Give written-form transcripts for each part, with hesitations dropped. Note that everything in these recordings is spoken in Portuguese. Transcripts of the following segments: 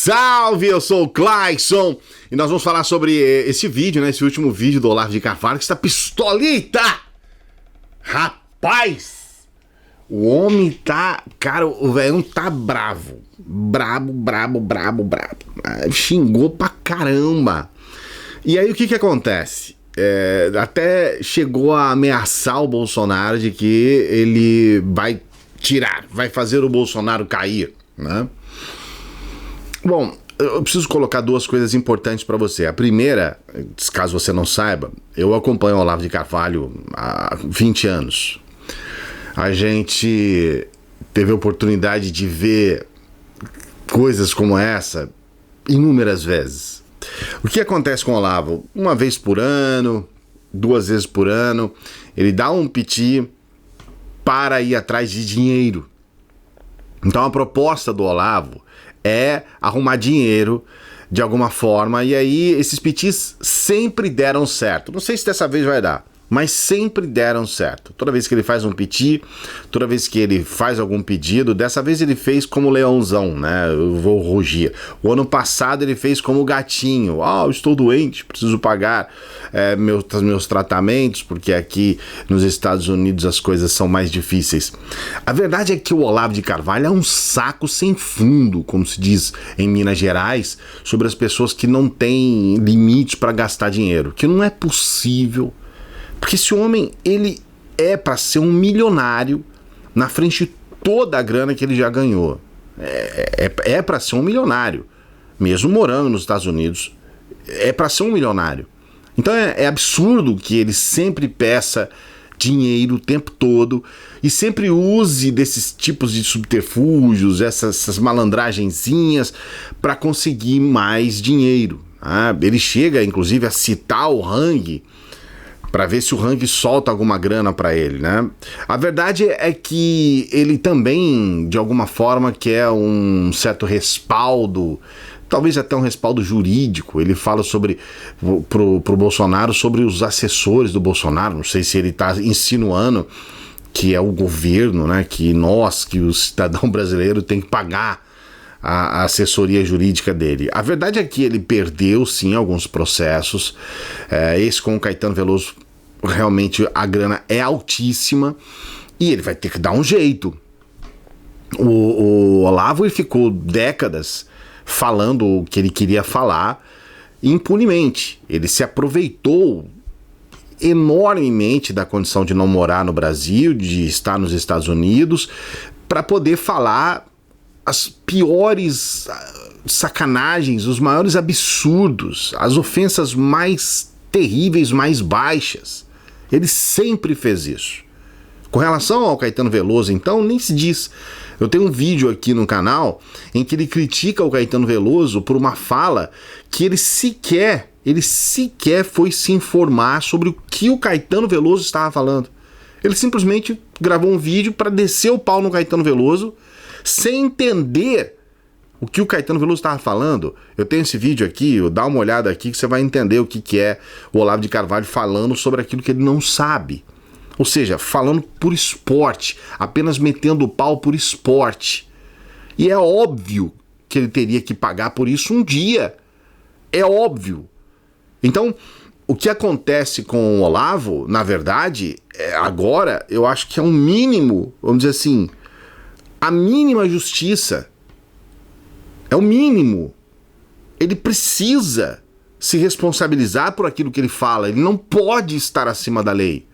salve! Eu sou o Clayson e nós vamos falar sobre esse vídeo, né? Esse último vídeo do Olavo de Carvalho, que está pistolita! Rapaz! O homem tá... Cara, o velho tá bravo. Brabo. Xingou pra caramba. E aí o que acontece? Até chegou a ameaçar o Bolsonaro de que ele vai fazer o Bolsonaro cair, né? Bom, eu preciso colocar duas coisas importantes para você. A primeira, caso você não saiba, eu acompanho o Olavo de Carvalho há 20 anos. A gente teve a oportunidade de ver coisas como essa inúmeras vezes. O que acontece com o Olavo? Uma vez por ano, 2 vezes por ano, ele dá um piti para ir atrás de dinheiro. Então a proposta do Olavo é arrumar dinheiro de alguma forma, e aí esses pitis sempre deram certo. Não sei se dessa vez vai dar, mas sempre deram certo. Toda vez que ele faz um piti, toda vez que ele faz algum pedido, dessa vez ele fez como leãozão, né? Eu vou rugir. O ano passado ele fez como gatinho. Eu estou doente, preciso pagar meus tratamentos, porque aqui nos Estados Unidos as coisas são mais difíceis. A verdade é que o Olavo de Carvalho é um saco sem fundo, como se diz em Minas Gerais, sobre as pessoas que não têm limite para gastar dinheiro. Que não é possível. Porque esse homem, ele é para ser um milionário na frente de toda a grana que ele já ganhou. É para ser um milionário. Mesmo morando nos Estados Unidos, é para ser um milionário. Então é absurdo que ele sempre peça dinheiro o tempo todo e sempre use desses tipos de subterfúgios, essas malandragenzinhas para conseguir mais dinheiro. Ele chega, inclusive, a citar o Hang para ver se o Hang solta alguma grana para ele, né? A verdade é que ele também, de alguma forma, quer um certo respaldo, talvez até um respaldo jurídico. Ele fala pro Bolsonaro sobre os assessores do Bolsonaro. Não sei se ele está insinuando que é o governo, né? Que o cidadão brasileiro tem que pagar a assessoria jurídica dele. A verdade é que ele perdeu, sim, alguns processos. Esse com o Caetano Veloso, realmente a grana é altíssima e ele vai ter que dar um jeito. O Olavo, ele ficou décadas falando o que ele queria falar impunemente. Ele se aproveitou enormemente da condição de não morar no Brasil, de estar nos Estados Unidos, para poder falar as piores sacanagens, os maiores absurdos, as ofensas mais terríveis, mais baixas. Ele sempre fez isso. Com relação ao Caetano Veloso, então, nem se diz. Eu tenho um vídeo aqui no canal em que ele critica o Caetano Veloso por uma fala que ele sequer foi se informar sobre o que o Caetano Veloso estava falando. Ele simplesmente gravou um vídeo para descer o pau no Caetano Veloso sem entender o que o Caetano Veloso estava falando. Eu tenho esse vídeo aqui, dá uma olhada aqui que você vai entender o que é o Olavo de Carvalho falando sobre aquilo que ele não sabe. Ou seja, falando por esporte, apenas metendo o pau por esporte. E é óbvio que ele teria que pagar por isso um dia. É óbvio. Então, o que acontece com o Olavo, na verdade, agora, eu acho que é um mínimo, vamos dizer assim, a mínima justiça. É o mínimo. Ele precisa se responsabilizar por aquilo que ele fala. Ele não pode estar acima da lei.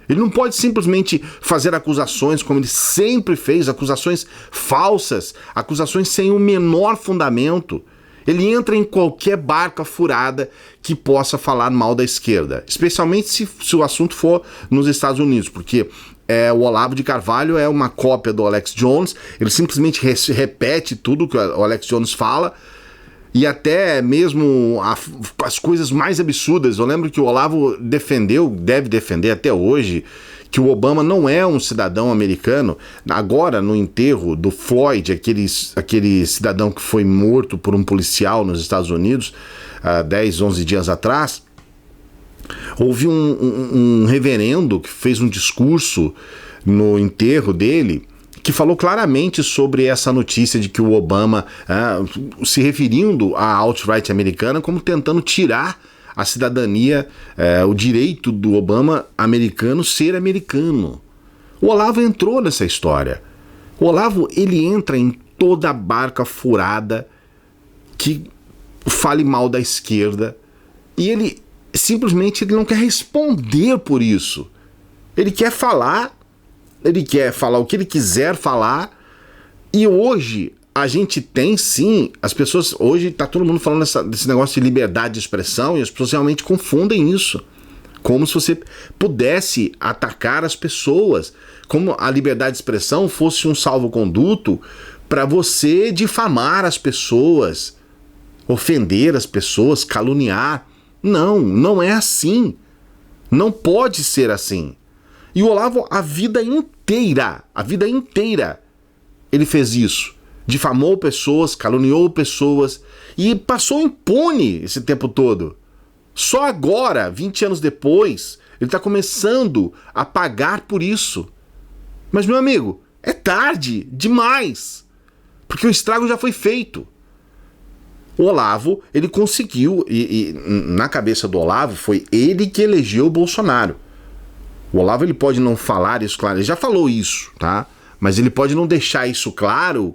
Ele não pode simplesmente fazer acusações como ele sempre fez, acusações falsas, acusações sem o menor fundamento. Ele entra em qualquer barca furada que possa falar mal da esquerda, especialmente se o assunto for nos Estados Unidos, porque o Olavo de Carvalho é uma cópia do Alex Jones. Ele simplesmente repete tudo que o Alex Jones fala, e até mesmo as coisas mais absurdas. Eu lembro que o Olavo deve defender até hoje, que o Obama não é um cidadão americano. Agora, no enterro do Floyd, aquele cidadão que foi morto por um policial nos Estados Unidos, 10, 11 dias atrás, houve um reverendo que fez um discurso no enterro dele que falou claramente sobre essa notícia de que o Obama, se referindo à alt-right americana como tentando tirar a cidadania, o direito do Obama americano ser americano. O Olavo entrou nessa história. O Olavo, ele entra em toda a barca furada que fale mal da esquerda e ele simplesmente não quer responder por isso. Ele quer falar o que ele quiser falar, e hoje a gente tem sim, as pessoas, hoje tá todo mundo falando desse negócio de liberdade de expressão e as pessoas realmente confundem isso, como se você pudesse atacar as pessoas, como a liberdade de expressão fosse um salvo-conduto para você difamar as pessoas, ofender as pessoas, caluniar. Não, não é assim. Não pode ser assim. E o Olavo, a vida inteira, ele fez isso. Difamou pessoas, caluniou pessoas e passou impune esse tempo todo. Só agora, 20 anos depois, ele está começando a pagar por isso. Mas, meu amigo, é tarde demais, porque o estrago já foi feito. O Olavo, ele conseguiu, e na cabeça do Olavo foi ele que elegeu o Bolsonaro. O Olavo, ele pode não falar isso claro, ele já falou isso, tá? Mas ele pode não deixar isso claro,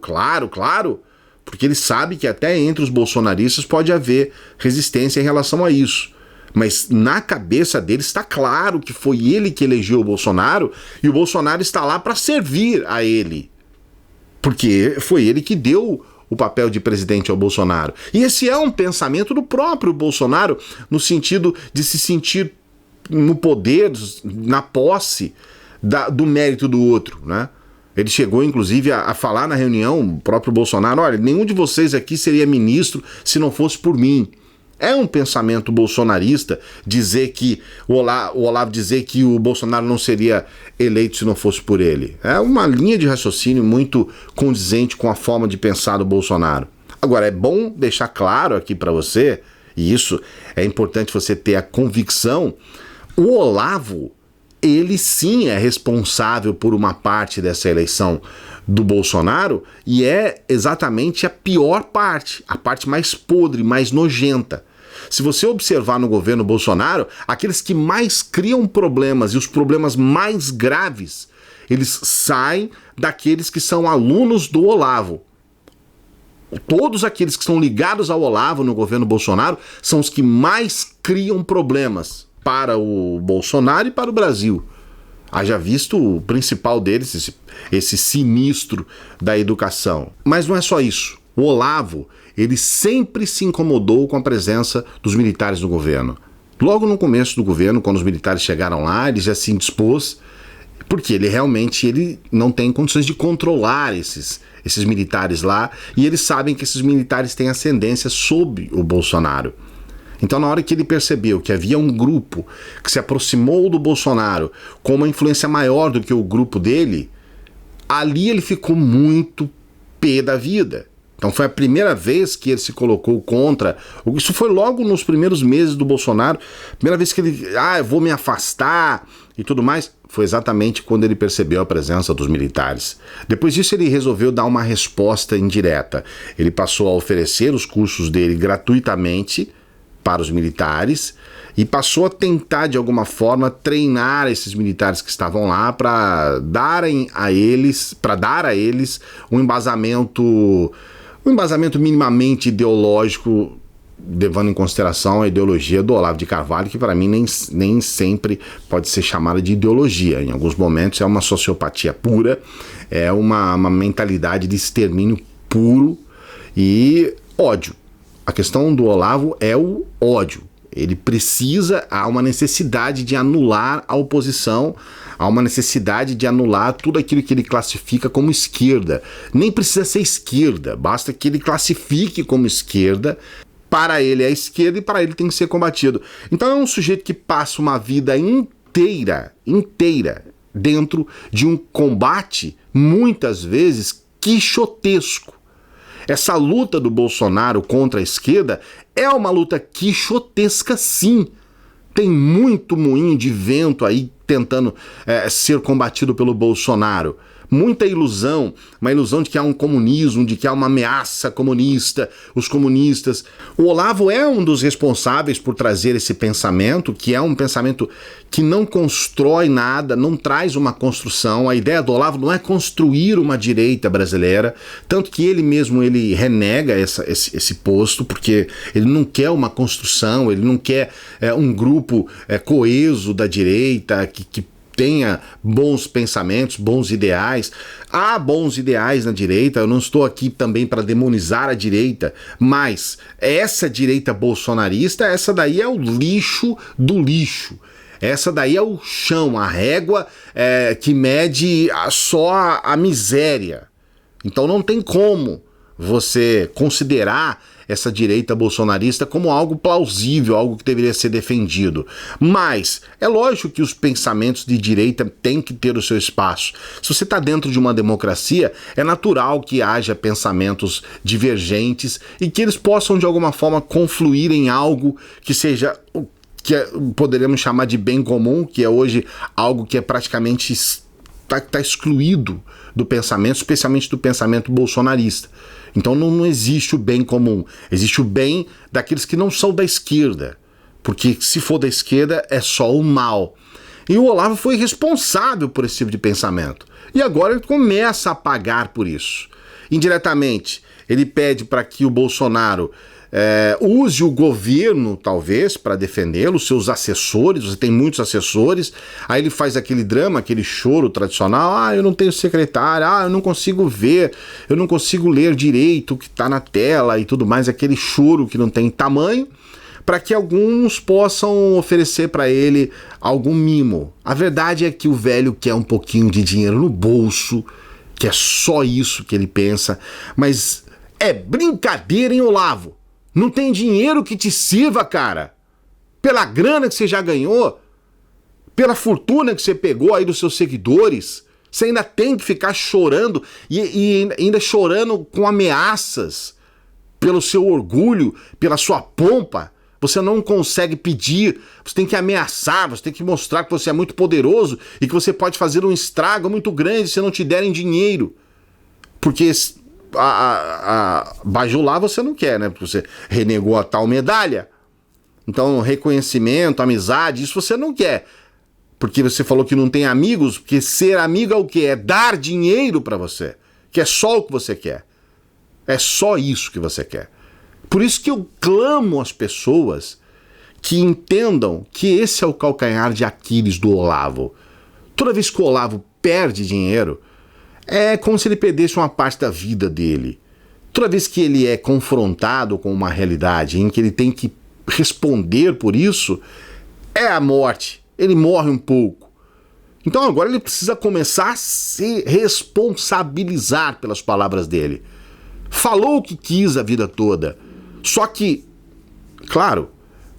porque ele sabe que até entre os bolsonaristas pode haver resistência em relação a isso. Mas na cabeça dele está claro que foi ele que elegeu o Bolsonaro e o Bolsonaro está lá para servir a ele. Porque foi ele que deu o papel de presidente ao Bolsonaro. E esse é um pensamento do próprio Bolsonaro, no sentido de se sentir no poder, na posse do mérito do outro, né? Ele chegou, inclusive, a falar na reunião, o próprio Bolsonaro, olha, nenhum de vocês aqui seria ministro se não fosse por mim. É um pensamento bolsonarista dizer que o Olavo dizer que o Bolsonaro não seria eleito se não fosse por ele. É uma linha de raciocínio muito condizente com a forma de pensar do Bolsonaro. Agora, é bom deixar claro aqui para você, e isso é importante você ter a convicção, o Olavo, ele sim é responsável por uma parte dessa eleição do Bolsonaro e é exatamente a pior parte, a parte mais podre, mais nojenta. Se você observar no governo Bolsonaro, aqueles que mais criam problemas e os problemas mais graves, eles saem daqueles que são alunos do Olavo. Todos aqueles que estão ligados ao Olavo no governo Bolsonaro são os que mais criam problemas para o Bolsonaro e para o Brasil. Haja visto o principal deles, esse sinistro da educação. Mas não é só isso. O Olavo, ele sempre se incomodou com a presença dos militares no governo. Logo no começo do governo, quando os militares chegaram lá, ele já se indispôs, porque ele não tem condições de controlar esses militares lá, e eles sabem que esses militares têm ascendência sobre o Bolsonaro. Então, na hora que ele percebeu que havia um grupo que se aproximou do Bolsonaro com uma influência maior do que o grupo dele, ali ele ficou muito pé da vida. Então foi a primeira vez que ele se colocou contra, isso foi logo nos primeiros meses do Bolsonaro, primeira vez que ele, eu vou me afastar e tudo mais, foi exatamente quando ele percebeu a presença dos militares. Depois disso ele resolveu dar uma resposta indireta, ele passou a oferecer os cursos dele gratuitamente para os militares e passou a tentar de alguma forma treinar esses militares que estavam lá para dar a eles um embasamento minimamente ideológico, levando em consideração a ideologia do Olavo de Carvalho, que para mim nem sempre pode ser chamada de ideologia. Em alguns momentos é uma sociopatia pura, é uma mentalidade de extermínio puro e ódio. A questão do Olavo é o ódio. Ele há uma necessidade de anular a oposição, há uma necessidade de anular tudo aquilo que ele classifica como esquerda. Nem precisa ser esquerda, basta que ele classifique como esquerda. Para ele é esquerda e para ele tem que ser combatido. Então é um sujeito que passa uma vida inteira dentro de um combate, muitas vezes, quixotesco. Essa luta do Bolsonaro contra a esquerda é uma luta quixotesca, sim. Tem muito moinho de vento aí tentando ser combatido pelo Bolsonaro. muita ilusão, uma ilusão de que há um comunismo, de que há uma ameaça comunista, os comunistas. O Olavo é um dos responsáveis por trazer esse pensamento, que é um pensamento que não constrói nada, não traz uma construção. A ideia do Olavo não é construir uma direita brasileira, tanto que ele mesmo ele renega esse posto, porque ele não quer uma construção, ele não quer um grupo coeso da direita, que tenha bons pensamentos, bons ideais. Há bons ideais na direita, eu não estou aqui também para demonizar a direita, mas essa direita bolsonarista, essa daí é o lixo do lixo. Essa daí é o chão, a régua que mede só a miséria. Então não tem como você considerar essa direita bolsonarista como algo plausível, algo que deveria ser defendido. Mas é lógico que os pensamentos de direita têm que ter o seu espaço. Se você está dentro de uma democracia, é natural que haja pensamentos divergentes e que eles possam de alguma forma confluir em algo que seja que poderíamos chamar de bem comum, que é hoje algo que é praticamente está excluído do pensamento, especialmente do pensamento bolsonarista. Então não existe o bem comum, existe o bem daqueles que não são da esquerda, porque se for da esquerda é só o mal. E o Olavo foi responsável por esse tipo de pensamento. E agora ele começa a pagar por isso. Indiretamente, ele pede para que o Bolsonaro use o governo, talvez, para defendê-lo, seus assessores, você tem muitos assessores, aí ele faz aquele drama, aquele choro tradicional, eu não tenho secretário, eu não consigo ver, eu não consigo ler direito o que está na tela e tudo mais, aquele choro que não tem tamanho, para que alguns possam oferecer para ele algum mimo. A verdade é que o velho quer um pouquinho de dinheiro no bolso, que é só isso que ele pensa, mas é brincadeira, hein, Olavo? Não tem dinheiro que te sirva, cara. Pela grana que você já ganhou, pela fortuna que você pegou aí dos seus seguidores, você ainda tem que ficar chorando e ainda chorando com ameaças pelo seu orgulho, pela sua pompa. Você não consegue pedir, você tem que ameaçar, você tem que mostrar que você é muito poderoso e que você pode fazer um estrago muito grande se não te derem dinheiro. Porque bajular você não quer, né? Porque você renegou a tal medalha. Então, reconhecimento, amizade, isso você não quer. Porque você falou que não tem amigos, porque ser amigo é o quê? É dar dinheiro pra você. Que é só o que você quer. É só isso que você quer. Por isso que eu clamo às pessoas que entendam que esse é o calcanhar de Aquiles do Olavo. Toda vez que o Olavo perde dinheiro, é como se ele perdesse uma parte da vida dele. Toda vez que ele é confrontado com uma realidade em que ele tem que responder por isso, é a morte. Ele morre um pouco. Então agora ele precisa começar a se responsabilizar pelas palavras dele. Falou o que quis a vida toda. Só que, claro,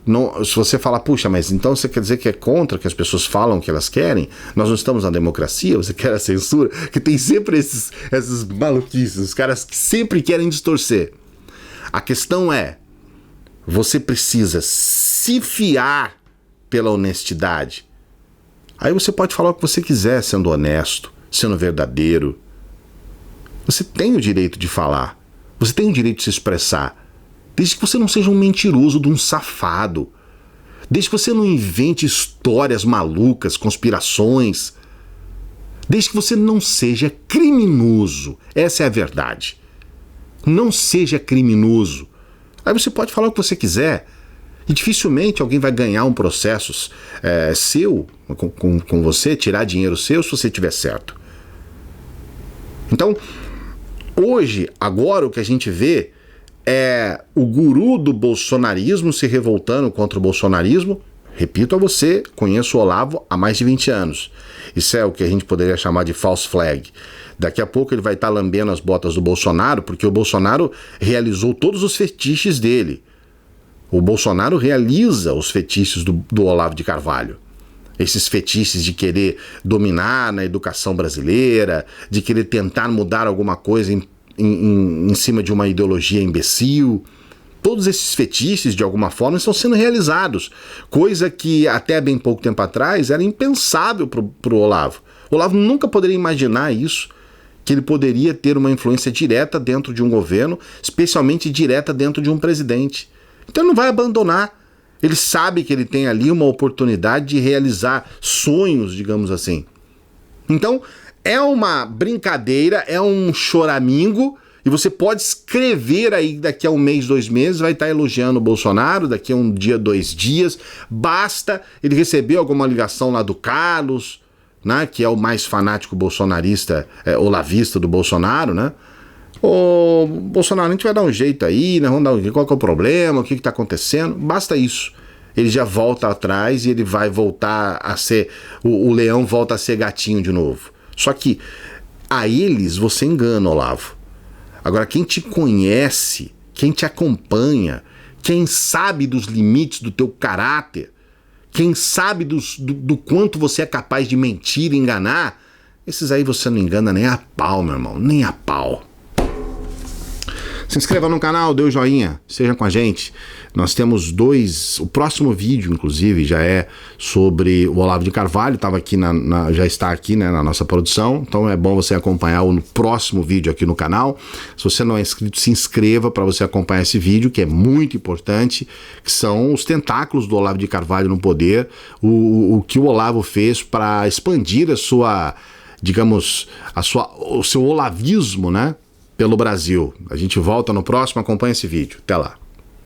não, se você falar, puxa, mas então você quer dizer que é contra que as pessoas falam o que elas querem? Nós não estamos na democracia, você quer a censura? Que tem sempre essas maluquices, os caras que sempre querem distorcer. A questão é, você precisa se fiar pela honestidade. Aí você pode falar o que você quiser, sendo honesto, sendo verdadeiro. Você tem o direito de falar, você tem o direito de se expressar. Desde que você não seja um mentiroso de um safado. Desde que você não invente histórias malucas, conspirações. Desde que você não seja criminoso. Essa é a verdade. Não seja criminoso. Aí você pode falar o que você quiser. E dificilmente alguém vai ganhar um processo seu, com você, tirar dinheiro seu se você estiver certo. Então, hoje, agora o que a gente vê é o guru do bolsonarismo se revoltando contra o bolsonarismo. Repito a você, conheço o Olavo há mais de 20 anos. Isso é o que a gente poderia chamar de false flag. Daqui a pouco ele vai estar lambendo as botas do Bolsonaro, porque o Bolsonaro realizou todos os fetiches dele. O Bolsonaro realiza os fetiches do Olavo de Carvalho. Esses fetiches de querer dominar na educação brasileira, de querer tentar mudar alguma coisa em cima de uma ideologia imbecil. Todos esses fetiches, de alguma forma, estão sendo realizados. Coisa que até bem pouco tempo atrás era impensável para o Olavo. O Olavo nunca poderia imaginar isso. que ele poderia ter uma influência direta dentro de um governo, especialmente direta dentro de um presidente. Então ele não vai abandonar. Ele sabe que ele tem ali uma oportunidade de realizar sonhos, digamos assim. Então, é uma brincadeira, é um choramingo, e você pode escrever aí daqui a um mês, 2 meses, vai estar elogiando o Bolsonaro, daqui a um dia, 2 dias, basta ele receber alguma ligação lá do Carlos, né, que é o mais fanático bolsonarista, olavista do Bolsonaro, né? Ô, Bolsonaro, a gente vai dar um jeito aí, né? Vamos dar qual que é o problema, o que está acontecendo, basta isso. Ele já volta atrás e ele vai voltar a ser, o leão volta a ser gatinho de novo. Só que a eles você engana, Olavo. Agora, quem te conhece, quem te acompanha, quem sabe dos limites do teu caráter, quem sabe do quanto você é capaz de mentir e enganar, esses aí você não engana nem a pau, meu irmão, nem a pau. Se inscreva no canal, dê o joinha, seja com a gente. Nós temos 2, o próximo vídeo, inclusive, já é sobre o Olavo de Carvalho, já está aqui, né, na nossa produção, então é bom você acompanhar o próximo vídeo aqui no canal. Se você não é inscrito, se inscreva para você acompanhar esse vídeo, que é muito importante, que são os tentáculos do Olavo de Carvalho no poder, o que o Olavo fez para expandir a sua, digamos, o seu olavismo, né, pelo Brasil. A gente volta no próximo, acompanha esse vídeo. Até lá.